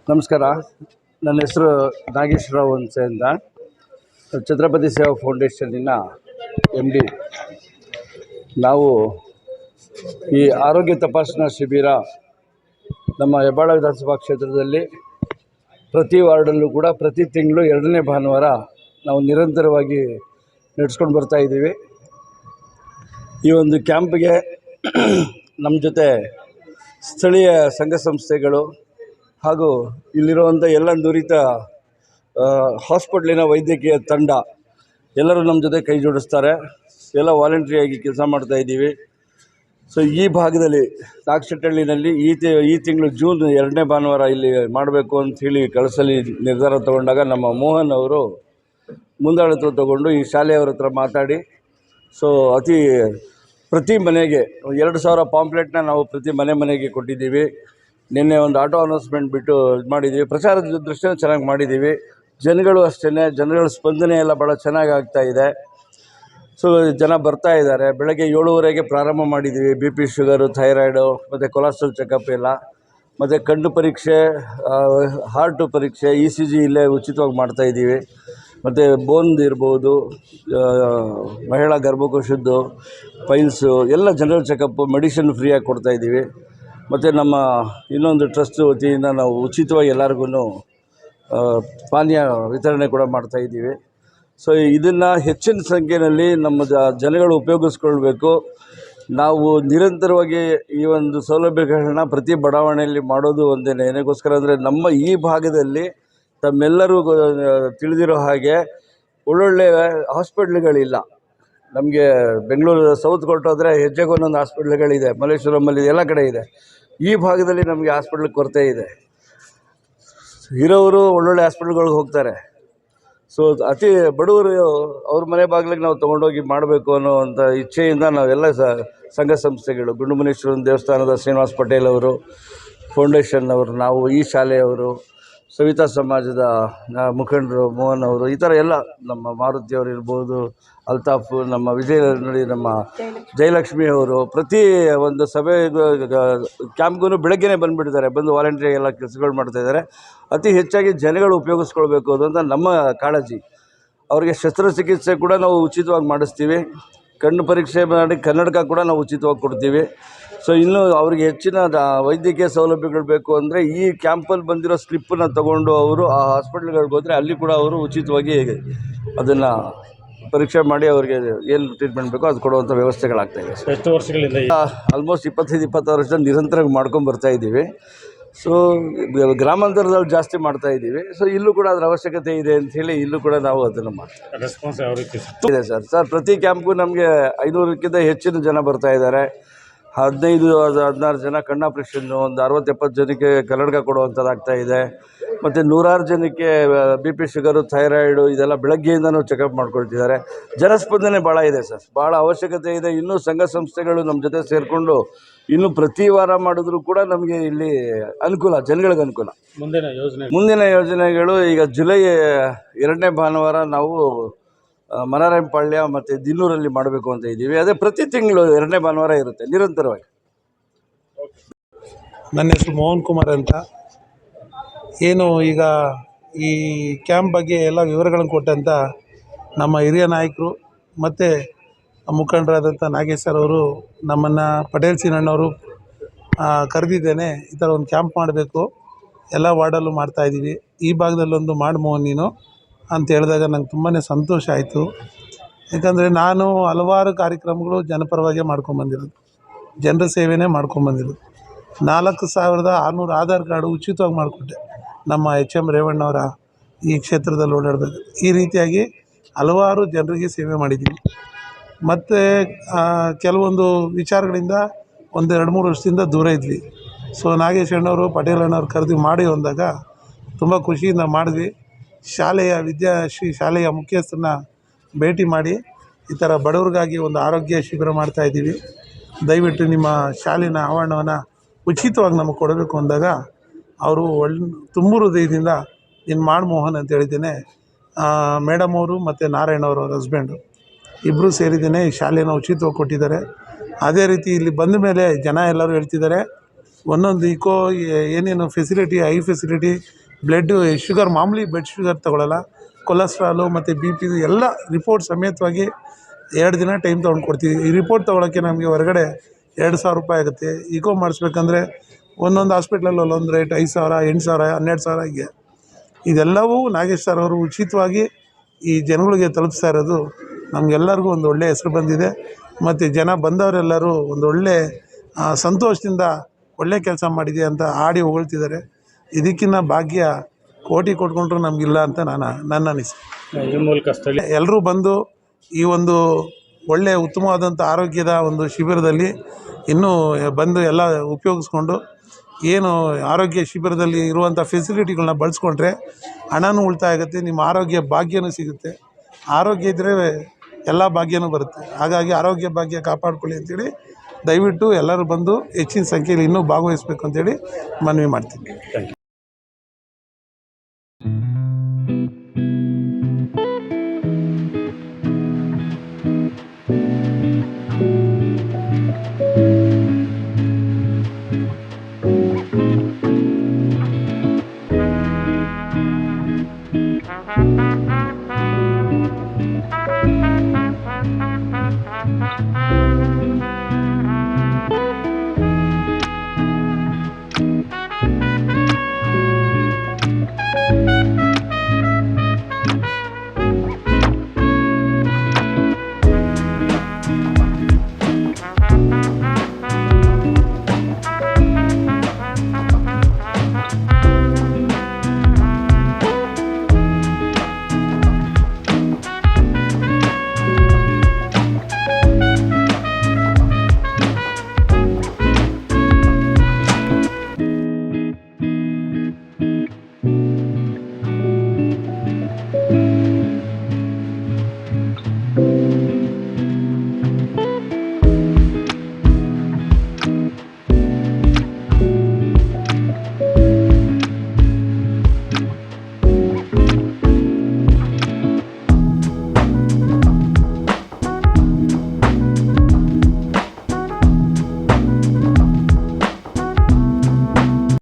ನಮಸ್ಕಾರ. ನನ್ನ ಹೆಸರು ನಾಗೇಶ್ವರರಾವ್ ಅಂತ ಛತ್ರಪತಿ ಸೇವಾ ಫೌಂಡೇಶನ್ನಿನ MD. ನಾವು ಈ ಆರೋಗ್ಯ ತಪಾಸಣಾ ಶಿಬಿರ ನಮ್ಮ ಹೆಬ್ಬಾಳ ವಿಧಾನಸಭಾ ಕ್ಷೇತ್ರದಲ್ಲಿ ಪ್ರತಿ ವಾರ್ಡಲ್ಲೂ ಕೂಡ ಪ್ರತಿ ತಿಂಗಳು 2ನೇ ಭಾನುವಾರ ನಾವು ನಿರಂತರವಾಗಿ ನಡೆಸ್ಕೊಂಡು ಬರ್ತಾಯಿದ್ದೀವಿ. ಈ ಒಂದು ಕ್ಯಾಂಪ್ಗೆ ನಮ್ಮ ಜೊತೆ ಸ್ಥಳೀಯ ಸಂಘ ಸಂಸ್ಥೆಗಳು ಹಾಗೂ ಇಲ್ಲಿರುವಂಥ ಎಲ್ಲ ನುರಿತ ಹಾಸ್ಪಿಟ್ಲಿನ ವೈದ್ಯಕೀಯ ತಂಡ ಎಲ್ಲರೂ ನಮ್ಮ ಜೊತೆ ಕೈ ಜೋಡಿಸ್ತಾರೆ. ಎಲ್ಲ ವಾಲಂಟ್ರಿಯಾಗಿ ಕೆಲಸ ಮಾಡ್ತಾಯಿದ್ದೀವಿ. ಸೊ ಈ ಭಾಗದಲ್ಲಿ ನಾಗಶೆಟ್ಟಹಳ್ಳಿನಲ್ಲಿ ಈ ತಿಂಗಳು ಜೂನ್ 2ನೇ ಭಾನುವಾರ ಇಲ್ಲಿ ಮಾಡಬೇಕು ಅಂಥೇಳಿ ಕಳಿಸಲಿ ನಿರ್ಧಾರ ತಗೊಂಡಾಗ ನಮ್ಮ ಮೋಹನ್ ಅವರು ಮುಂದಾಳತ್ವ ತಗೊಂಡು ಈ ಶಾಲೆಯವ್ರ ಹತ್ರ ಮಾತಾಡಿ ಪ್ರತಿ ಮನೆಗೆ 2,000 ಪಾಂಪ್ಲೆಟ್ನ ನಾವು ಪ್ರತಿ ಮನೆಗೆ ಕೊಟ್ಟಿದ್ದೀವಿ. ನಿನ್ನೆ ಒಂದು ಆಟೋ ಅನೌನ್ಸ್ಮೆಂಟ್ ಬಿಟ್ಟು ಇದು ಮಾಡಿದ್ದೀವಿ. ಪ್ರಚಾರದ ದೃಷ್ಟಿಯಿಂದ ಚೆನ್ನಾಗಿ ಮಾಡಿದ್ದೀವಿ. ಜನಗಳು ಅಷ್ಟೇ, ಜನಗಳ ಸ್ಪಂದನೆ ಎಲ್ಲ ಭಾಳ ಚೆನ್ನಾಗಿ ಆಗ್ತಾಯಿದೆ. ಸೊ ಜನ ಬರ್ತಾ ಇದ್ದಾರೆ. ಬೆಳಗ್ಗೆ 7:30ಗೆ ಪ್ರಾರಂಭ ಮಾಡಿದ್ದೀವಿ. BP ಶುಗರು, ಥೈರಾಯ್ಡು ಮತ್ತು ಕೊಲೆಸ್ಟ್ರಾಲ್ ಚೆಕಪ್ ಎಲ್ಲ, ಮತ್ತು ಕಣ್ಣು ಪರೀಕ್ಷೆ, ಹಾರ್ಟು ಪರೀಕ್ಷೆ, ECG ಇಲ್ಲೇ ಉಚಿತವಾಗಿ ಮಾಡ್ತಾಯಿದ್ದೀವಿ. ಮತ್ತು ಬೋನ್ದು ಇರ್ಬೋದು, ಮಹಿಳಾ ಗರ್ಭಕೋಶದ್ದು, ಪೈಲ್ಸು ಎಲ್ಲ ಜನರಲ್ ಚೆಕಪ್ಪು, ಮೆಡಿಸಿನ್ ಫ್ರೀಯಾಗಿ ಕೊಡ್ತಾಯಿದ್ದೀವಿ. ಮತ್ತು ನಮ್ಮ ಇನ್ನೊಂದು ಟ್ರಸ್ಟ್ ವತಿಯಿಂದ ನಾವು ಉಚಿತವಾಗಿ ಎಲ್ಲರಿಗೂ ಪಾನೀಯ ವಿತರಣೆ ಕೂಡ ಮಾಡ್ತಾಯಿದ್ದೀವಿ. ಸೊ ಇದನ್ನು ಹೆಚ್ಚಿನ ಸಂಖ್ಯೆಯಲ್ಲಿ ನಮ್ಮ ಜನಗಳು ಉಪಯೋಗಿಸ್ಕೊಳ್ಬೇಕು. ನಾವು ನಿರಂತರವಾಗಿ ಈ ಒಂದು ಸೌಲಭ್ಯಗಳನ್ನ ಪ್ರತಿ ಬಡಾವಣೆಯಲ್ಲಿ ಮಾಡೋದು ಒಂದೇ. ಏನಕ್ಕೋಸ್ಕರ ಅಂದರೆ ನಮ್ಮ ಈ ಭಾಗದಲ್ಲಿ ತಮ್ಮೆಲ್ಲರೂ ತಿಳಿದಿರೋ ಹಾಗೆ ಒಳ್ಳೊಳ್ಳೆ ಹಾಸ್ಪಿಟ್ಲ್ಗಳಿಲ್ಲ. ನಮಗೆ ಬೆಂಗಳೂರು ಸೌತ್ ಕೊಟ್ಟೋದ್ರೆ ಹೆಜ್ಜೆಗೊಂದೊಂದು ಹಾಸ್ಪಿಟ್ಲ್ಗಳಿದೆ, ಮಲ್ಲೇಶ್ವರಮಲ್ಲಿ ಎಲ್ಲ ಕಡೆ ಇದೆ. ಈ ಭಾಗದಲ್ಲಿ ನಮಗೆ ಹಾಸ್ಪಿಟ್ಲ್ ಕೊರತೆ ಇದೆ. ಇರೋರು ಒಳ್ಳೊಳ್ಳೆ ಹಾಸ್ಪಿಟ್ಲ್ಗಳಿಗೆ ಹೋಗ್ತಾರೆ. ಸೊ ಅತಿ ಬಡವರು ಅವ್ರ ಮನೆ ಬಾಗಿಲಿಗೆ ನಾವು ತೊಗೊಂಡೋಗಿ ಮಾಡಬೇಕು ಅನ್ನೋವಂಥ ಇಚ್ಛೆಯಿಂದ ನಾವೆಲ್ಲ ಸಂಘ ಸಂಸ್ಥೆಗಳು, ಗುಂಡುಮುನೇಶ್ವರನ ದೇವಸ್ಥಾನದ ಶ್ರೀನಿವಾಸ್ ಪಟೇಲ್ ಅವರು, ಫೌಂಡೇಶನ್ ಅವರು, ನಾವು ಈ ಶಾಲೆಯವರು, ಸವಿತಾ ಸಮಾಜದ ಮುಖಂಡರು ಮೋಹನ್ ಅವರು, ಈ ಥರ ಎಲ್ಲ ನಮ್ಮ ಮಾರುತಿಯವರು ಇರ್ಬೋದು, ಅಲ್ತಾಫ್, ನಮ್ಮ ವಿಜಯನಗರಿ ನಮ್ಮ ಜಯಲಕ್ಷ್ಮಿ ಅವರು ಪ್ರತಿ ಒಂದು ಸಭೆ ಕ್ಯಾಂಪ್ಗೂ ಬೆಳಗ್ಗೆನೇ ಬಂದುಬಿಟ್ಟಿದ್ದಾರೆ. ಬಂದು ವಾಲಂಟ್ರಿ ಎಲ್ಲ ಕೆಲಸಗಳು ಮಾಡ್ತಾಯಿದ್ದಾರೆ. ಅತಿ ಹೆಚ್ಚಾಗಿ ಜನಗಳು ಉಪಯೋಗಿಸ್ಕೊಳ್ಬೇಕು ಅಂತ ನಮ್ಮ ಕಾಳಜಿ. ಅವರಿಗೆ ಶಸ್ತ್ರಚಿಕಿತ್ಸೆ ಕೂಡ ನಾವು ಉಚಿತವಾಗಿ ಮಾಡಿಸ್ತೀವಿ. ಕಣ್ಣು ಪರೀಕ್ಷೆ ಮಾಡಿ ಕನ್ನಡಕ ಕೂಡ ನಾವು ಉಚಿತವಾಗಿ ಕೊಡ್ತೀವಿ. ಸೊ ಇನ್ನೂ ಅವ್ರಿಗೆ ಹೆಚ್ಚಿನ ವೈದ್ಯಕೀಯ ಸೌಲಭ್ಯಗಳು ಬೇಕು ಅಂದರೆ ಈ ಕ್ಯಾಂಪಲ್ಲಿ ಬಂದಿರೋ ಸ್ಲಿಪ್ಪನ್ನು ತೊಗೊಂಡು ಅವರು ಆ ಹಾಸ್ಪಿಟ್ಲ್ಗಳಿಗೆ ಹೋದರೆ ಅಲ್ಲಿ ಕೂಡ ಅವರು ಉಚಿತವಾಗಿ ಅದನ್ನು ಪರೀಕ್ಷೆ ಮಾಡಿ ಅವರಿಗೆ ಏನು ಟ್ರೀಟ್ಮೆಂಟ್ ಬೇಕೋ ಅದು ಕೊಡುವಂಥ ವ್ಯವಸ್ಥೆಗಳಾಗ್ತಾಯಿದೆ. ಎಷ್ಟು ವರ್ಷಗಳಿಂದ? ಆಲ್ಮೋಸ್ಟ್ 25-26 ವರ್ಷದಿಂದ ನಿರಂತರವಾಗಿ ಮಾಡ್ಕೊಂಡು ಬರ್ತಾಯಿದ್ದೀವಿ. ಸೊ ಗ್ರಾಮಾಂತರದಲ್ಲಿ ಜಾಸ್ತಿ ಮಾಡ್ತಾಯಿದ್ದೀವಿ. ಸೊ ಇಲ್ಲೂ ಕೂಡ ಅದರ ಅವಶ್ಯಕತೆ ಇದೆ ಅಂಥೇಳಿ ಇಲ್ಲೂ ಕೂಡ ನಾವು ಅದನ್ನು ಮಾಡ್ತೀವಿ. ರೆಸ್ಪಾನ್ಸ್ ಯಾವ ರೀತಿ ಇದೆ ಸರ್? ಪ್ರತಿ ಕ್ಯಾಂಪ್ಗೂ ನಮಗೆ 500ಕ್ಕಿಂತ ಹೆಚ್ಚಿನ ಜನ ಬರ್ತಾಯಿದ್ದಾರೆ. 15-16 ಜನ ಕಣ್ಣು ಆಪ್ರೇಷನ್ನು, ಒಂದು 60-70 ಜನಕ್ಕೆ ಕನ್ನಡಕ ಕೊಡುವಂಥದ್ದಾಗ್ತಾಯಿದೆ. ಮತ್ತು 100 ಜನಕ್ಕೆ BP ಶುಗರು, ಥೈರಾಯ್ಡು ಇದೆಲ್ಲ ಬೆಳಗ್ಗೆಯಿಂದನೂ ಚೆಕಪ್ ಮಾಡ್ಕೊಳ್ತಿದ್ದಾರೆ. ಜನಸ್ಪಂದನೆ ಭಾಳ ಇದೆ ಸರ್, ಭಾಳ ಅವಶ್ಯಕತೆ ಇದೆ. ಇನ್ನೂ ಸಂಘ ಸಂಸ್ಥೆಗಳು ನಮ್ಮ ಜೊತೆ ಸೇರಿಕೊಂಡು ಇನ್ನೂ ಪ್ರತಿ ವಾರ ಮಾಡಿದ್ರೂ ಕೂಡ ನಮಗೆ ಇಲ್ಲಿ ಅನುಕೂಲ, ಜನಗಳಿಗೆ ಅನುಕೂಲ. ಮುಂದಿನ ಯೋಜನೆಗಳು ಈಗ ಜುಲೈ 2ನೇ ಭಾನುವಾರ ನಾವು ಮನರಾಯಪಾಳ್ಯ ಮತ್ತು ದಿನ್ನೂರಲ್ಲಿ ಮಾಡಬೇಕು ಅಂತ ಇದ್ದೀವಿ. ಅದೇ ಪ್ರತಿ ತಿಂಗಳು 2ನೇ ಭಾನುವಾರ ಇರುತ್ತೆ ನಿರಂತರವಾಗಿ. ನನ್ನ ಹೆಸರು ಮೋಹನ್ ಕುಮಾರ್ ಅಂತ. ಏನು ಈಗ ಈ ಕ್ಯಾಂಪ್ ಬಗ್ಗೆ ಎಲ್ಲ ವಿವರಗಳನ್ನು ಕೊಟ್ಟಂಥ ನಮ್ಮ ಹಿರಿಯ ನಾಯಕರು ಮತ್ತು ಮುಖಂಡರಾದಂಥ ನಾಗೇಶ್ ಸರ್ ಅವರು ನಮ್ಮನ್ನು ಪಟೇಲ್ ಸೀನಣ್ಣವರು ಕರೆದಿದ್ದೇನೆ, ಈ ಥರ ಒಂದು ಕ್ಯಾಂಪ್ ಮಾಡಬೇಕು, ಎಲ್ಲ ವಾರ್ಡಲ್ಲೂ ಮಾಡ್ತಾಯಿದ್ದೀವಿ, ಈ ಭಾಗದಲ್ಲೊಂದು ಮಾಡಿ ಮೋಹನ್ ನೀನು ಅಂತ ಹೇಳಿದಾಗ ನಂಗೆ ತುಂಬಾ ಸಂತೋಷ ಆಯಿತು. ಯಾಕಂದರೆ ನಾನು ಹಲವಾರು ಕಾರ್ಯಕ್ರಮಗಳು ಜನಪರವಾಗೇ ಮಾಡ್ಕೊಂಬಂದಿರೋದು, ಜನರ ಸೇವೆನೇ ಮಾಡ್ಕೊಂಬಂದಿರೋದು. 4,600 ಆಧಾರ್ ಕಾರ್ಡು ಉಚಿತವಾಗಿ ಮಾಡಿಕೊಟ್ಟೆ ನಮ್ಮ HM ರೇವಣ್ಣವರ ಈ ಕ್ಷೇತ್ರದಲ್ಲಿ ಓಡಾಡಬೇಕು. ಈ ರೀತಿಯಾಗಿ ಹಲವಾರು ಜನರಿಗೆ ಸೇವೆ ಮಾಡಿದ್ದೀನಿ. ಮತ್ತು ಕೆಲವೊಂದು ವಿಚಾರಗಳಿಂದ ಒಂದು 2-3 ವರ್ಷದಿಂದ ದೂರ ಇದ್ವಿ. ಸೊ ನಾಗೇಶ್ ಅಣ್ಣವರು, ಪಟೇಲ್ ಅಣ್ಣವ್ರು ಕರೆದು ಮಾಡಿ ಅಂದಾಗ ತುಂಬ ಖುಷಿಯಿಂದ ಮಾಡಿದ್ವಿ. ವಿದ್ಯಾಶ್ರೀ ಶಾಲೆಯ ಮುಖ್ಯಸ್ಥರನ್ನ ಭೇಟಿ ಮಾಡಿ ಈ ಥರ ಬಡವ್ರಿಗಾಗಿ ಒಂದು ಆರೋಗ್ಯ ಶಿಬಿರ ಮಾಡ್ತಾಯಿದ್ದೀವಿ, ದಯವಿಟ್ಟು ನಿಮ್ಮ ಶಾಲೆಯ ಆವರಣವನ್ನು ಉಚಿತವಾಗಿ ನಮಗೆ ಕೊಡಬೇಕು ಅಂದಾಗ ಅವರು ತುಂಬ ಹೃದಯದಿಂದ ನೀನು ಮಾಡಿ ಮೋಹನ್ ಅಂತ ಹೇಳಿದ್ದೇನೆ. ಮೇಡಮ್ ಅವರು ಮತ್ತು ನಾರಾಯಣವ್ರ ಹಸ್ಬೆಂಡು ಇಬ್ಬರೂ ಸೇರಿದ್ದೇನೆ ಈ ಶಾಲೆಯನ್ನು ಉಚಿತವಾಗಿ ಕೊಟ್ಟಿದ್ದಾರೆ. ಅದೇ ರೀತಿ ಇಲ್ಲಿ ಬಂದ ಮೇಲೆ ಜನ ಎಲ್ಲರೂ ಹೇಳ್ತಿದ್ದಾರೆ, ಒಂದೊಂದು ಇಕೋ ಏನೇನು facility, I facility, blood sugar, ಮಾಮೂಲಿ ಬ್ಲಡ್ ಶುಗರ್ ತೊಗೊಳ್ಳಲ್ಲ, ಕೊಲೆಸ್ಟ್ರಾಲು ಮತ್ತು ಬಿ ಪಿ ಎಲ್ಲ ರಿಪೋರ್ಟ್ ಸಮೇತವಾಗಿ 2 ದಿನ ಟೈಮ್ ತೊಗೊಂಡು ಕೊಡ್ತೀವಿ. ಈ ರಿಪೋರ್ಟ್ ತೊಗೊಳಕ್ಕೆ ನಮಗೆ ಹೊರಗಡೆ 2,000 ರೂಪಾಯಿ ಆಗುತ್ತೆ. ಇಕೋ ಮಾಡಿಸ್ಬೇಕಂದ್ರೆ ಒಂದೊಂದು ಹಾಸ್ಪಿಟ್ಲಲ್ಲಿ ಒಂದೊಂದು ರೇಟ್, 5,000, 8,000, 12,000 ಹೀಗೆ. ಇದೆಲ್ಲವೂ ನಾಗೇಶ್ ಸರ್ ಅವರು ಉಚಿತವಾಗಿ ಈ ಜನಗಳಿಗೆ ತಲುಪಿಸ್ತಾ ಇರೋದು ನಮಗೆಲ್ಲರಿಗೂ ಒಂದು ಒಳ್ಳೆಯ ಹೆಸರು ಬಂದಿದೆ. ಮತ್ತು ಜನ ಬಂದವರೆಲ್ಲರೂ ಒಂದು ಒಳ್ಳೆ ಸಂತೋಷದಿಂದ ಒಳ್ಳೆ ಕೆಲಸ ಮಾಡಿದೆ ಅಂತ ಆಡಿ ಹೊಗಳ್ತಿದ್ದಾರೆ. ಇದಕ್ಕಿಂತ ಭಾಗ್ಯ ಕೋಟಿ ಕೊಟ್ಕೊಂಡ್ರು ನಮಗಿಲ್ಲ ಅಂತ ನನ್ನ ಅನಿಸಿಕೆ. ಈ ಮೂಲಕ ಸ್ಥಳೀಯ ಎಲ್ಲರೂ ಬಂದು ಈ ಒಂದು ಒಳ್ಳೆಯ ಉತ್ತಮವಾದಂಥ ಆರೋಗ್ಯದ ಒಂದು ಶಿಬಿರದಲ್ಲಿ ಇನ್ನೂ ಬಂದು ಎಲ್ಲ ಉಪಯೋಗಿಸ್ಕೊಂಡು ಏನು ಆರೋಗ್ಯ ಶಿಬಿರದಲ್ಲಿ ಇರುವಂಥ ಫೆಸಿಲಿಟಿಗಳನ್ನ ಬಳಸ್ಕೊಂಡ್ರೆ ಹಣನೂ ಉಳಿತಾಯ ಆಗುತ್ತೆ, ನಿಮ್ಮ ಆರೋಗ್ಯ ಭಾಗ್ಯನೂ ಸಿಗುತ್ತೆ. ಆರೋಗ್ಯ ಇದ್ದರೆ ಎಲ್ಲ ಭಾಗ್ಯನೂ ಬರುತ್ತೆ. ಹಾಗಾಗಿ ಆರೋಗ್ಯ ಭಾಗ್ಯ ಕಾಪಾಡ್ಕೊಳ್ಳಿ ಅಂತೇಳಿ ದಯವಿಟ್ಟು ಎಲ್ಲರೂ ಬಂದು ಹೆಚ್ಚಿನ ಸಂಖ್ಯೆಯಲ್ಲಿ ಇನ್ನೂ ಭಾಗವಹಿಸಬೇಕು ಅಂತೇಳಿ ಮನವಿ ಮಾಡ್ತೀನಿ. Thank you.